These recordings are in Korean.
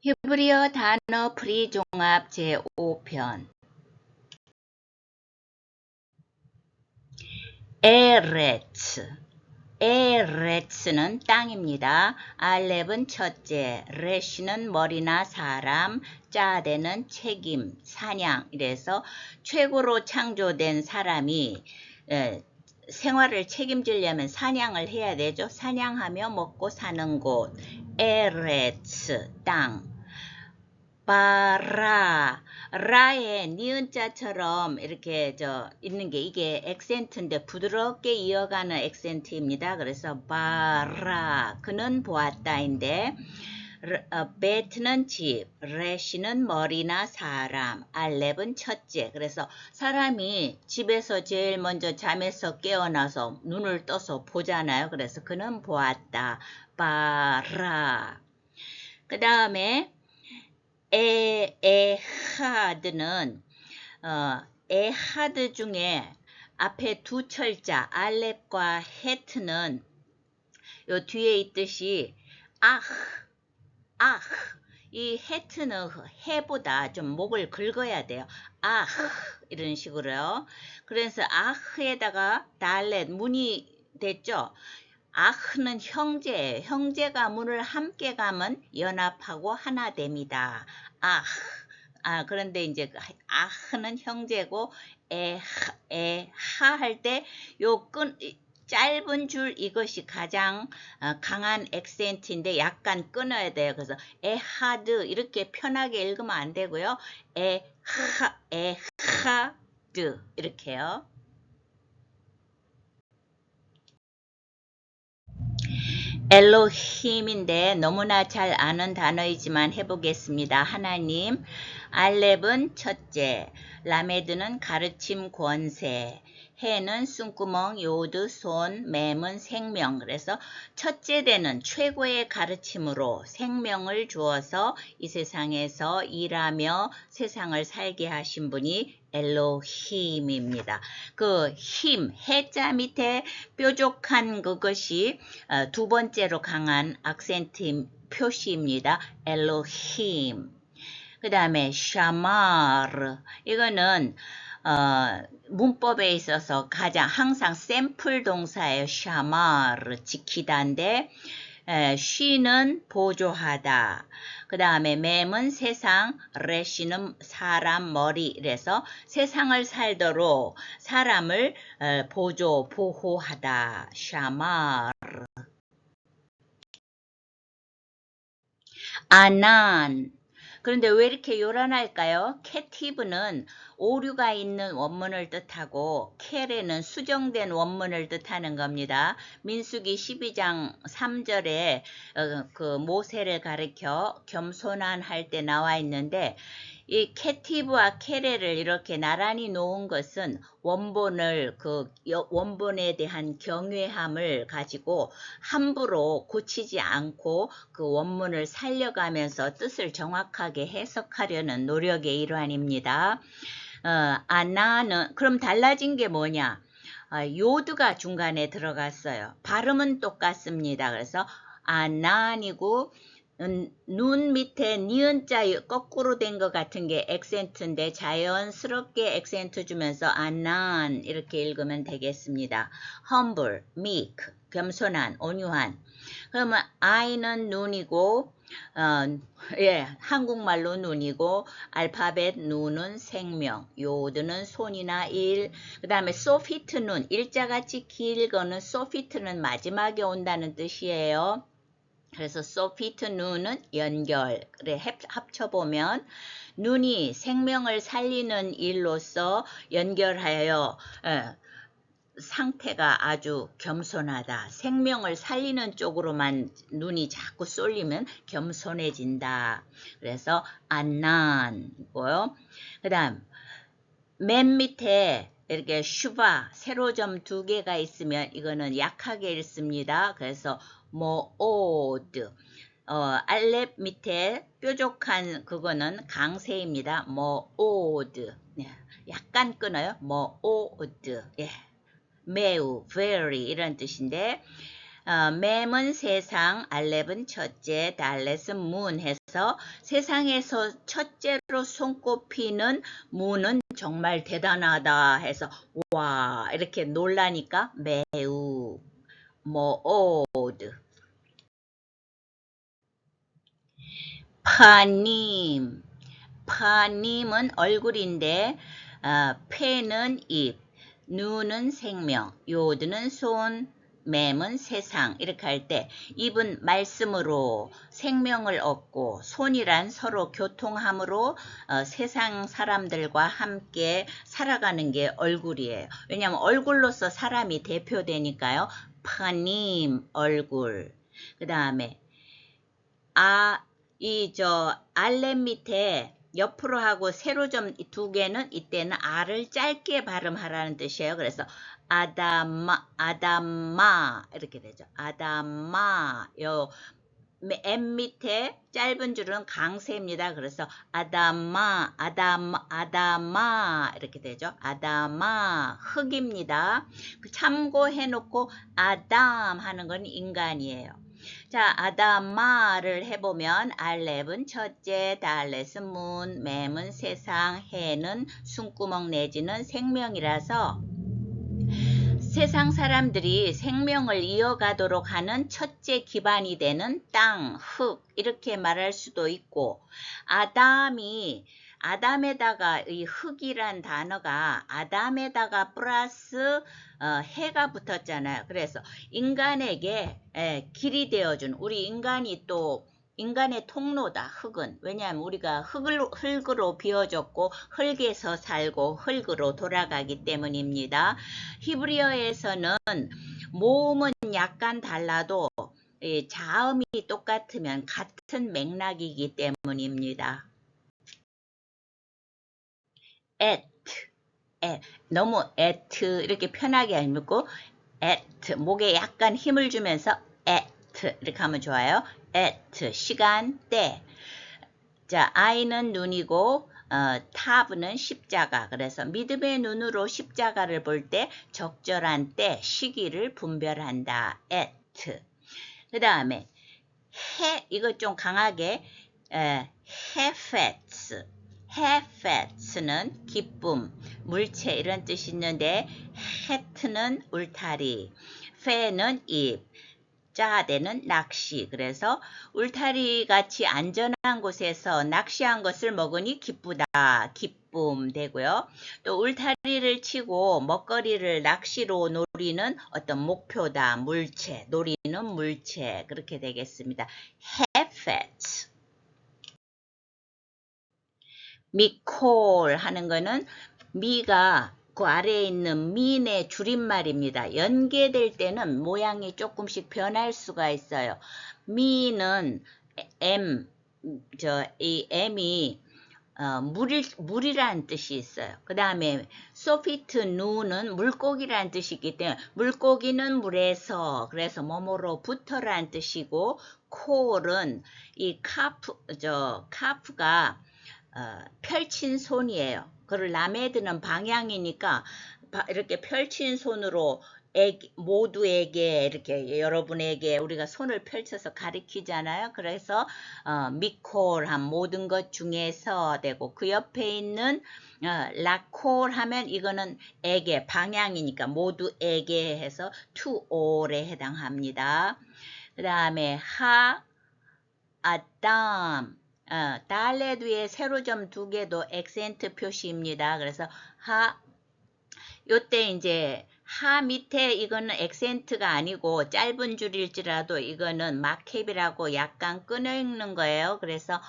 히브리어 단어 풀이 종합 제5편 에레츠 에레츠는 땅입니다. 알렙은 첫째, 레시는 머리나 사람, 짜데는 책임, 사냥. 이래서 최고로 창조된 사람이 생활을 책임지려면 사냥을 해야 되죠. 사냥하며 먹고 사는 곳. 에레츠, 땅. 바라, 라의 니은자처럼 이렇게 있는 게 이게 액센트인데 부드럽게 이어가는 액센트입니다. 그래서 바라, 그는 보았다인데 베트는 집, 레시는 머리나 사람, 알렙은 첫째. 그래서 사람이 집에서 제일 먼저 잠에서 깨어나서 눈을 떠서 보잖아요. 그래서 그는 보았다. 바라. 그 다음에 에하드는 에하드 중에 앞에 두 철자 알렙과 헤트는 요 뒤에 있듯이 이 헤트는 해보다 좀 목을 긁어야 돼요. 이런 식으로요. 그래서 에다가 달렛 문이 됐죠. 아흐는 형제예요. 형제가 문을 함께 가면 연합하고 하나 됩니다. 그런데 이제 아흐는 형제고 에하 할 때 요 짧은 줄 이것이 가장 강한 액센트인데 약간 끊어야 돼요. 그래서 에하드 이렇게 편하게 읽으면 안 되고요. 에하드 이렇게요. 엘로힘인데 너무나 잘 아는 단어이지만 해보겠습니다. 하나님, 알렙은 첫째, 라메드는 가르침 권세, 해는 숨구멍, 요드, 손, 맴은 생명. 그래서 첫째 되는 최고의 가르침으로 생명을 주어서 이 세상에서 일하며 세상을 살게 하신 분이 엘로힘입니다. 그 힘, 해자 밑에 뾰족한 그것이 두 번째로 강한 악센트 표시입니다. 엘로힘. 그 다음에 샤마르. 이거는 문법에 있어서 가장 항상 샘플 동사예요. 샤마르, 지키다인데 쉬는 보조하다. 그 다음에 맴은 세상, 레시는 사람, 머리. 이래서 세상을 살도록 사람을 보호하다. 샤마르. 아난. 그런데 왜 이렇게 요란할까요? 캐티브는 오류가 있는 원문을 뜻하고 케레는 수정된 원문을 뜻하는 겁니다. 민수기 12장 3절에 그 모세를 가리켜 겸손한 할 때 나와 있는데 이 캐티브와 케레를 이렇게 나란히 놓은 것은 원본을 원본에 대한 경외함을 가지고 함부로 고치지 않고 그 원문을 살려가면서 뜻을 정확하게 해석하려는 노력의 일환입니다. 아나는 그럼 달라진 게 뭐냐? 요드가 중간에 들어갔어요. 발음은 똑같습니다. 그래서 아난이고 눈 밑에 니은자 거꾸로 된 것 같은 게 액센트인데 자연스럽게 액센트 주면서 아난 이렇게 읽으면 되겠습니다. humble, meek, 겸손한, 온유한. 그러면 I는 눈이고 한국말로 눈이고 알파벳 눈은 생명, 요드는 손이나 일, 그 다음에 소피트 눈, 일자같이 길거는 소피트는 마지막에 온다는 뜻이에요. 그래서 소피트 눈은 연결. 그래 합쳐보면 눈이 생명을 살리는 일로서 연결하여 상태가 아주 겸손하다. 생명을 살리는 쪽으로만 눈이 자꾸 쏠리면 겸손해진다. 그래서 안난이고요. 그 다음 맨 밑에 이렇게 슈바 세로점 2개가 있으면 이거는 약하게 읽습니다. 그래서 모오드 알렙 밑에 뾰족한 그거는 강세입니다. 모오드 약간 끊어요. 모오드 매우, very 이런 뜻인데 맴은 세상, 알렙은 첫째, 달렛은 문 해서 세상에서 첫째로 손꼽히는 문은 정말 대단하다 해서 와 이렇게 놀라니까 매우 모드. 파님, 파님은 얼굴인데 페는 입, 누는 생명, 요드는 손, 맴은 세상 이렇게 할 때 입은 말씀으로 생명을 얻고 손이란 서로 교통함으로 세상 사람들과 함께 살아가는 게 얼굴이에요. 왜냐하면 얼굴로서 사람이 대표되니까요. 파님 얼굴. 그 다음에 알렙 밑에 옆으로 하고 세로점 두 개는 이때는 R을 짧게 발음하라는 뜻이에요. 그래서 아담마 이렇게 되죠. 아담마. M 밑에 짧은 줄은 강세입니다. 그래서 아담마 이렇게 되죠. 아담마 흙입니다. 참고해 놓고 아담 하는 건 인간이에요. 자, 아담마를 해보면 알렙은 첫째, 달렛은 문, 맴은 세상, 해는 숨구멍 내지는 생명이라서 세상 사람들이 생명을 이어가도록 하는 첫째 기반이 되는 땅, 흙 이렇게 말할 수도 있고 아담에다가 이 흙이란 단어가 아담에다가 플러스 해가 붙었잖아요. 그래서 인간에게 길이 되어준 우리 인간이 또 인간의 통로다. 흙은. 왜냐하면 우리가 흙으로 비워졌고 흙에서 살고 흙으로 돌아가기 때문입니다. 히브리어에서는 모음은 약간 달라도 자음이 똑같으면 같은 맥락이기 때문입니다. 너무 이렇게 편하게 안 읽고 목에 약간 힘을 주면서 이렇게 하면 좋아요. 시간, 때. 자, I는 눈이고 탑은 십자가. 그래서 믿음의 눈으로 십자가를 볼 때 적절한 때, 시기를 분별한다. 그 다음에 이거 좀 강하게 헤페츠는 기쁨, 물체 이런 뜻이 있는데 헤트는 울타리, 페는 입, 짜대는 낚시. 그래서 울타리 같이 안전한 곳에서 낚시한 것을 먹으니 기쁘다. 기쁨 되고요. 또 울타리를 치고 먹거리를 낚시로 노리는 어떤 목표다. 물체, 노리는 물체. 그렇게 되겠습니다. 헤페츠. 미콜 하는 거는 미가 그 아래에 있는 민의 줄임말입니다. 연계될 때는 모양이 조금씩 변할 수가 있어요. 미는 이 M이 물이라는 뜻이 있어요. 그 다음에 소피트 누는 물고기라는 뜻이 있기 때문에 물고기는 물에서 그래서 뭐뭐로 붙어라는 뜻이고 콜은 이 카프가 펼친 손이에요. 그걸 라메드는 방향이니까 이렇게 펼친 손으로 모두에게 이렇게 여러분에게 우리가 손을 펼쳐서 가리키잖아요. 그래서 미콜한 모든 것 중에서 되고 그 옆에 있는 라콜 하면 이거는 에게 방향이니까 모두에게 해서 to all에 해당합니다. 그 다음에 아담 달렛 위에 세로점 두 개도 액센트 표시입니다. 그래서 요때 이제 밑에 이거는 액센트가 아니고 짧은 줄일지라도 이거는 마캡이라고 약간 끊어 읽는 거예요. 그래서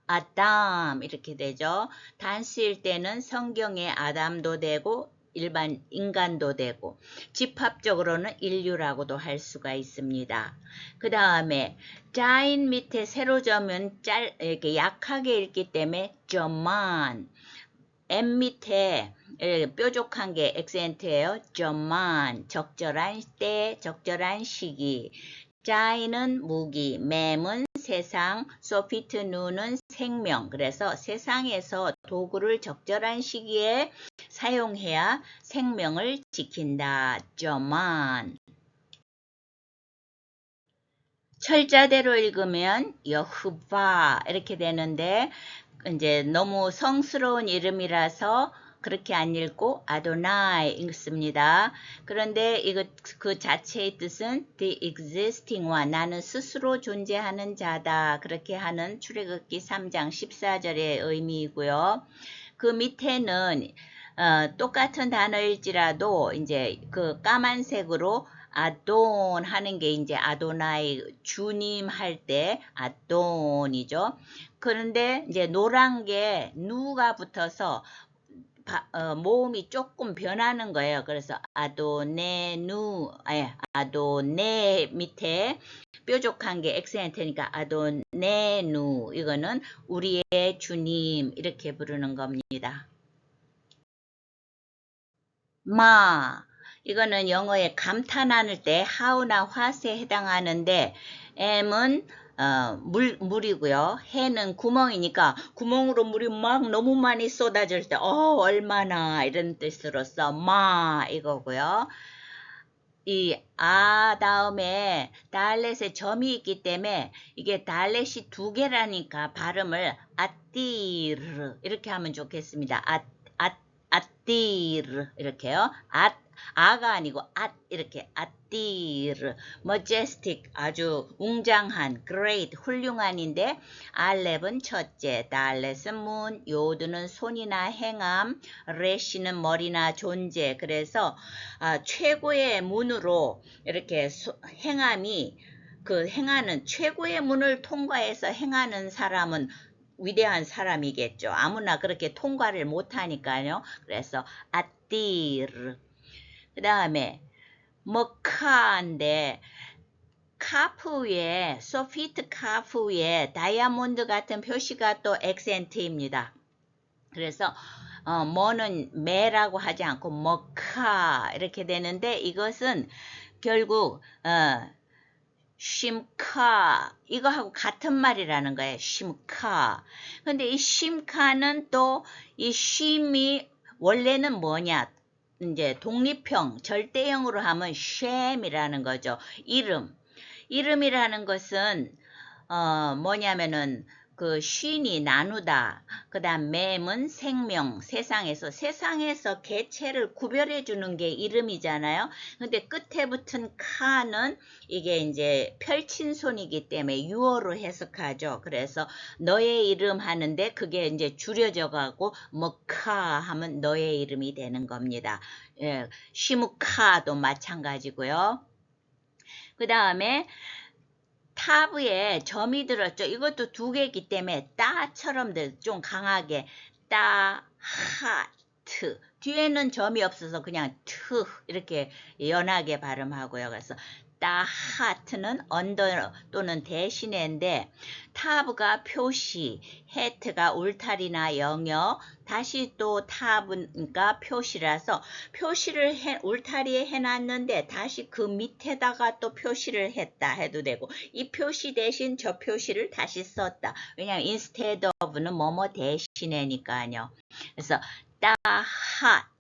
아담 이렇게 되죠. 단수일 때는 성경의 아담도 되고 일반 인간도 되고 집합적으로는 인류라고도 할 수가 있습니다. 그 다음에 자인 밑에 세로점은 이렇게 약하게 읽기 때문에 점만 M 밑에 뾰족한 게 액센트예요. 점만 적절한 때 적절한 시기. 자이는 무기, 맴은 세상, 소피트 누는 생명. 그래서 세상에서 도구를 적절한 시기에 사용해야 생명을 지킨다. 점만. 철자대로 읽으면 여흐바 이렇게 되는데 이제 너무 성스러운 이름이라서 그렇게 안 읽고 아도나이 읽습니다. 그런데 이거 그 자체의 뜻은 the existing one, 나는 스스로 존재하는 자다. 그렇게 하는 출애굽기 3장 14절의 의미이고요. 그 밑에는 똑같은 단어일지라도 이제 그 까만색으로 아돈 하는 게 이제 아도나이 주님 할 때 아돈이죠. 그런데 이제 노란 게 누가 붙어서 모음이 조금 변하는 거예요. 그래서 아도네누, 아도네 밑에 뾰족한 게 액센트니까 아도네누, 이거는 우리의 주님 이렇게 부르는 겁니다. 마, 이거는 영어에 감탄할 때 how나 what에 해당하는데 M은 물이고요. 해는 구멍이니까 구멍으로 물이 막 너무 많이 쏟아질 때 얼마나 이런 뜻으로서 마 이거고요. 이 다음에 달렛에 점이 있기 때문에 이게 달렛이 두 개라니까 발음을 아띠르 이렇게 하면 좋겠습니다. 아띠르 이렇게요. 아가 아니고 이렇게 아띠르 majestic 아주 웅장한 great 훌륭한인데 알렙은 첫째, 달렛은 문, 요드는 손이나 행함, 레시는 머리나 존재. 그래서 최고의 문으로 이렇게 행함이 그 행하는 최고의 문을 통과해서 행하는 사람은 위대한 사람이겠죠. 아무나 그렇게 통과를 못하니까요. 그래서 아띠르. 그 다음에 머카인데 카프 위에 소피트 카프 위에 다이아몬드 같은 표시가 또 액센트입니다. 그래서 뭐는 매라고 하지 않고 머카 이렇게 되는데 이것은 결국 심카 이거하고 같은 말이라는 거예요. 심카. 근데 이 심카는 또 이 쉼이 원래는 뭐냐? 이제 독립형 절대형으로 하면 쉔이라는 거죠. 이름이라는 것은 뭐냐면은 그 쉰이 나누다. 그 다음 맴은 생명, 세상에서 개체를 구별해 주는 게 이름이잖아요. 근데 끝에 붙은 카는 이게 이제 펼친 손이기 때문에 유어로 해석하죠. 그래서 너의 이름 하는데 그게 이제 줄여져 가고 카 하면 너의 이름이 되는 겁니다. 예, 시무카도 마찬가지고요. 그 다음에 타브에 점이 들었죠. 이것도 두 개이기 때문에 따처럼 좀 강하게 하트 뒤에는 점이 없어서 그냥 트 이렇게 연하게 발음하고요. 그래서 하트는 언더 또는 대신인데 타브가 표시, 해트가 울타리나 영역, 다시 또 타브가 표시라서 표시를 울타리에 해놨는데 다시 그 밑에다가 또 표시를 했다 해도 되고 이 표시 대신 저 표시를 다시 썼다. 왜냐하면 instead of는 뭐뭐 대신이니까요. 그래서 hot